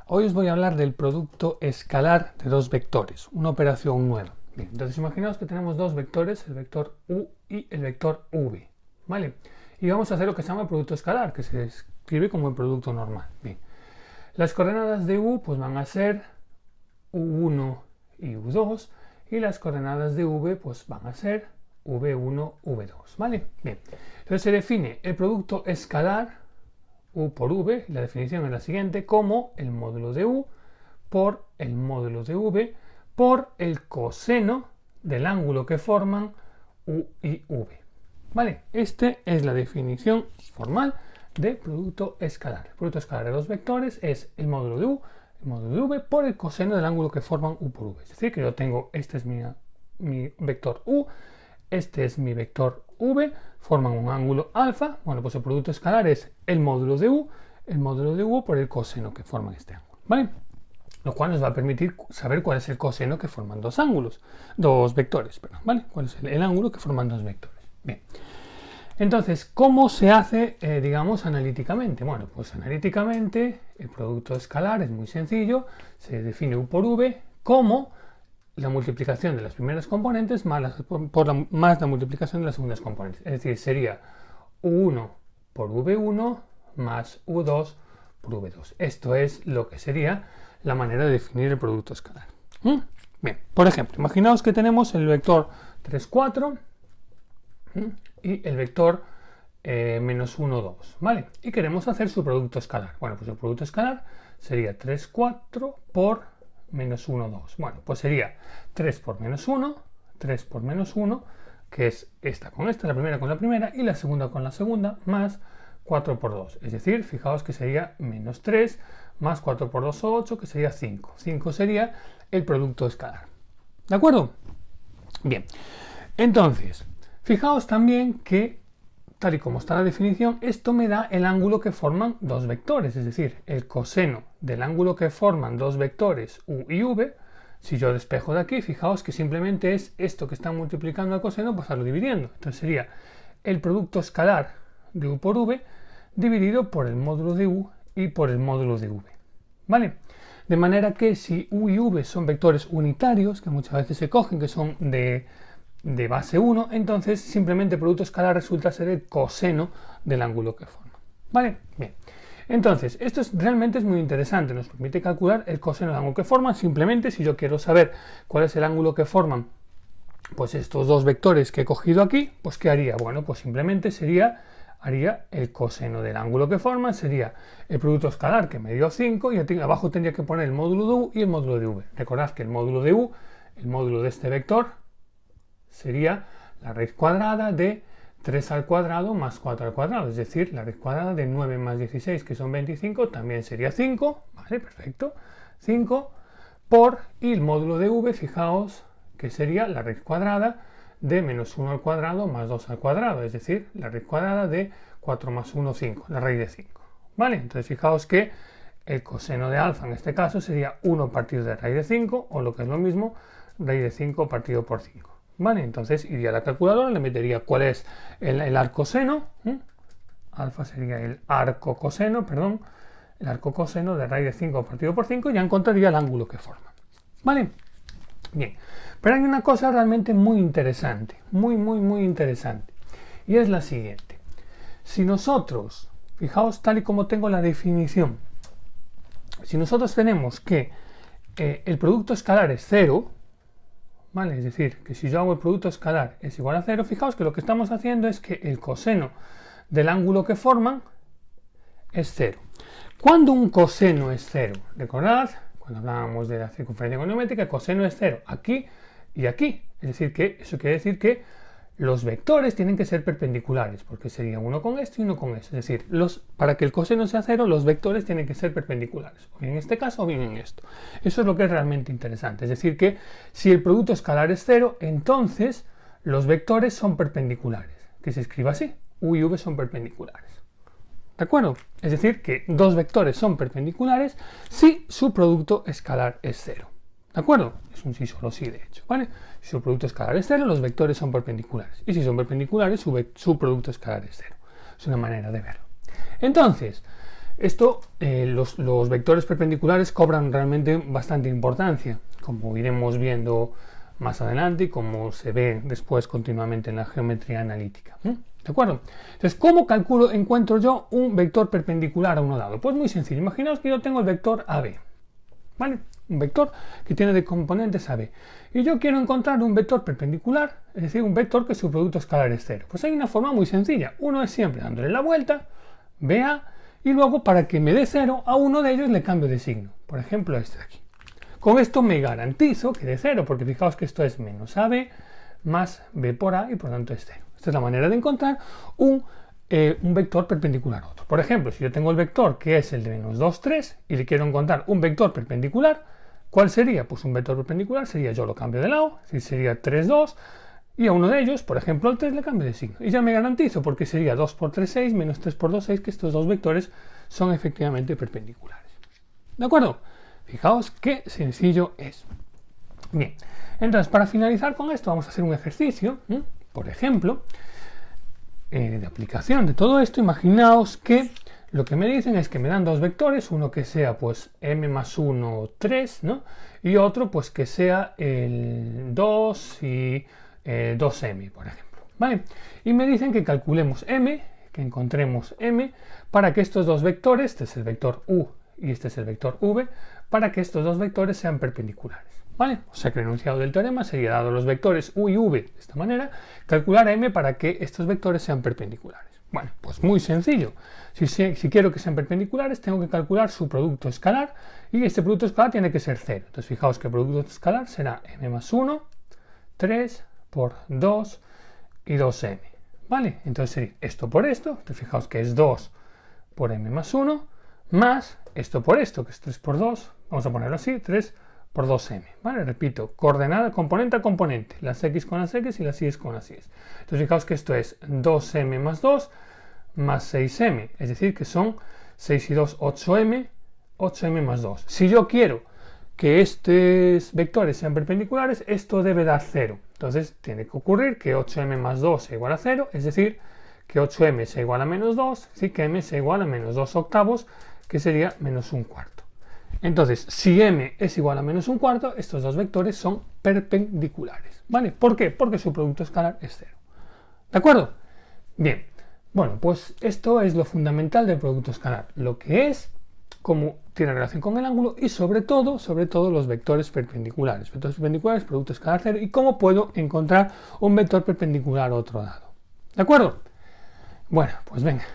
Hoy os voy a hablar del producto escalar de dos vectores, una operación nueva. Bien, entonces imaginaos que tenemos dos vectores, el vector u y el vector v, ¿vale? Y vamos a hacer lo que se llama el producto escalar, que se escribe como el producto normal. Bien, las coordenadas de u pues van a ser u1 y u2, y las coordenadas de v pues van a ser v1, v2, ¿vale? Bien, entonces se define el producto escalar u por v, y la definición es la siguiente, como el módulo de u por el módulo de v por el coseno del ángulo que forman u y v. ¿Vale? Esta es la definición formal de producto escalar. El producto escalar de dos vectores es el módulo de u, el módulo de v por el coseno del ángulo que forman u por v. Es decir, que yo tengo, este es mi vector u, este es mi vector v, forman un ángulo alfa. Bueno, pues el producto escalar es el módulo de u por el coseno que forman este ángulo, ¿vale? Lo cual nos va a permitir saber cuál es el coseno que forman dos vectores, perdón, ¿vale? Cuál es el ángulo que forman dos vectores. Bien. Entonces, ¿cómo se hace, digamos, analíticamente? Bueno, pues analíticamente el producto escalar es muy sencillo, se define u por v como la multiplicación de las primeras componentes más la multiplicación de las segundas componentes. Es decir, sería u1 por v1 más u2 por v2. Esto es lo que sería la manera de definir el producto escalar. Bien, por ejemplo, imaginaos que tenemos el vector 3, 4 y el vector menos 1, 2, ¿vale? Y queremos hacer su producto escalar. Bueno, pues el producto escalar sería 3, 4 por menos 1, 2. Bueno, pues sería 3 por menos 1, 3 por menos 1, que es esta con esta, la primera con la primera, y la segunda con la segunda, más 4 por 2. Es decir, fijaos que sería menos 3, más 4 por 2, 8, que sería 5. 5 sería el producto escalar. ¿De acuerdo? Bien. Entonces, fijaos también que, tal y como está la definición, esto me da el ángulo que forman dos vectores, es decir, el coseno del ángulo que forman dos vectores u y v. Si yo despejo de aquí, fijaos que simplemente es esto que están multiplicando al coseno, pasarlo dividiendo. Entonces sería el producto escalar de u por v dividido por el módulo de u y por el módulo de v. ¿Vale? De manera que si u y v son vectores unitarios, que muchas veces se cogen, que son de base 1, entonces simplemente el producto escalar resulta ser el coseno del ángulo que forma. ¿Vale? Bien. Entonces, esto realmente es muy interesante, nos permite calcular el coseno del ángulo que forman. Simplemente, si yo quiero saber cuál es el ángulo que forman pues estos dos vectores que he cogido aquí, pues ¿qué haría? Bueno, pues simplemente haría el coseno del ángulo que forman, sería el producto escalar que me dio 5, y abajo tendría que poner el módulo de u y el módulo de v. Recordad que el módulo de u, el módulo de este vector, sería la raíz cuadrada de 3 al cuadrado más 4 al cuadrado, es decir, la raíz cuadrada de 9 más 16, que son 25, también sería 5, ¿vale? Perfecto, 5 por, y el módulo de v, fijaos, que sería la raíz cuadrada de menos 1 al cuadrado más 2 al cuadrado, es decir, la raíz cuadrada de 4 más 1, 5, la raíz de 5, ¿vale? Entonces fijaos que el coseno de alfa en este caso sería 1 partido de raíz de 5, o lo que es lo mismo, raíz de 5 partido por 5. Vale, entonces iría a la calculadora, le metería cuál es el arcoseno, alfa sería el arcocoseno, perdón, el arcocoseno de raíz de 5 partido por 5, y ya encontraría el ángulo que forma. Vale, bien, pero hay una cosa realmente muy interesante, muy interesante, y es la siguiente. Si nosotros, fijaos tal y como tengo la definición, si nosotros tenemos que el producto escalar es 0, ¿vale? Es decir, que si yo hago el producto escalar es igual a 0, fijaos que lo que estamos haciendo es que el coseno del ángulo que forman es 0. ¿Cuándo un coseno es 0? Recordad, cuando hablábamos de la circunferencia goniométrica, el coseno es 0 aquí y aquí. Es decir, que eso quiere decir que los vectores tienen que ser perpendiculares, porque sería uno con esto y uno con esto. Es decir, para que el coseno sea 0, los vectores tienen que ser perpendiculares, o bien en este caso o bien en esto. Eso es lo que es realmente interesante. Es decir, que si el producto escalar es 0, entonces los vectores son perpendiculares, que se escriba así, u y v son perpendiculares. ¿De acuerdo? Es decir, que dos vectores son perpendiculares si su producto escalar es 0. ¿De acuerdo? Es un sí solo sí, de hecho, ¿vale? Si su producto escalar es 0, los vectores son perpendiculares. Y si son perpendiculares, su producto escalar es 0. Es una manera de verlo. Entonces, Los vectores perpendiculares cobran realmente bastante importancia, como iremos viendo más adelante y como se ve después continuamente en la geometría analítica. ¿De acuerdo? Entonces, ¿cómo encuentro yo un vector perpendicular a uno dado? Pues muy sencillo. Imaginaos que yo tengo el vector AB, ¿vale? Un vector que tiene de componentes AB. Y yo quiero encontrar un vector perpendicular, es decir, un vector que su producto escalar es 0. Pues hay una forma muy sencilla. Uno es siempre dándole la vuelta, BA, y luego para que me dé 0, a uno de ellos le cambio de signo. Por ejemplo, este de aquí. Con esto me garantizo que dé 0, porque fijaos que esto es menos AB más B por A y por tanto es 0. Esta es la manera de encontrar un vector perpendicular a otro. Por ejemplo, si yo tengo el vector que es el de menos 2, 3 y le quiero encontrar un vector perpendicular, ¿cuál sería? Pues un vector perpendicular sería, yo lo cambio de lado, es decir, sería 3, 2, y a uno de ellos, por ejemplo al 3, le cambio de signo. Y ya me garantizo, porque sería 2 por 3, 6, menos 3 por 2, 6, que estos dos vectores son efectivamente perpendiculares. ¿De acuerdo? Fijaos qué sencillo es. Bien, entonces para finalizar con esto vamos a hacer un ejercicio, por ejemplo, de aplicación de todo esto. Imaginaos que lo que me dicen es que me dan dos vectores, uno que sea pues m más 1, 3, ¿no? Y otro pues que sea el 2 y 2m, por ejemplo, ¿vale? Y me dicen que calculemos m, que encontremos m, para que estos dos vectores, este es el vector u y este es el vector v, para que estos dos vectores sean perpendiculares, ¿vale? O sea que el enunciado del teorema sería, dado los vectores u y v de esta manera, calcular m para que estos vectores sean perpendiculares. Bueno, pues muy sencillo. Si quiero que sean perpendiculares, tengo que calcular su producto escalar, y este producto escalar tiene que ser 0. Entonces fijaos que el producto escalar será m más 1, 3 por 2 y 2m, ¿vale? Entonces sería esto por esto, entonces fijaos que es 2 por m más 1, más esto por esto, que es 3 por 2, vamos a ponerlo así, 3 por 2m, ¿vale? Repito, coordenada componente a componente, las x con las x y las y con las y. Entonces fijaos que esto es 2m más 2 más 6m, es decir, que son 6 y 2, 8m, 8m más 2. Si yo quiero que estos vectores sean perpendiculares, esto debe dar 0. Entonces tiene que ocurrir que 8m más 2 sea igual a 0, es decir, que 8m sea igual a menos 2, así que m sea igual a menos 2 octavos, que sería menos un cuarto. Entonces, si m es igual a menos un cuarto, estos dos vectores son perpendiculares, ¿vale? ¿Por qué? Porque su producto escalar es 0. ¿De acuerdo? Bien, bueno, pues esto es lo fundamental del producto escalar, lo que es, cómo tiene relación con el ángulo y sobre todo los vectores perpendiculares. Vectores perpendiculares, producto escalar 0 y cómo puedo encontrar un vector perpendicular a otro lado. ¿De acuerdo? Bueno, pues venga.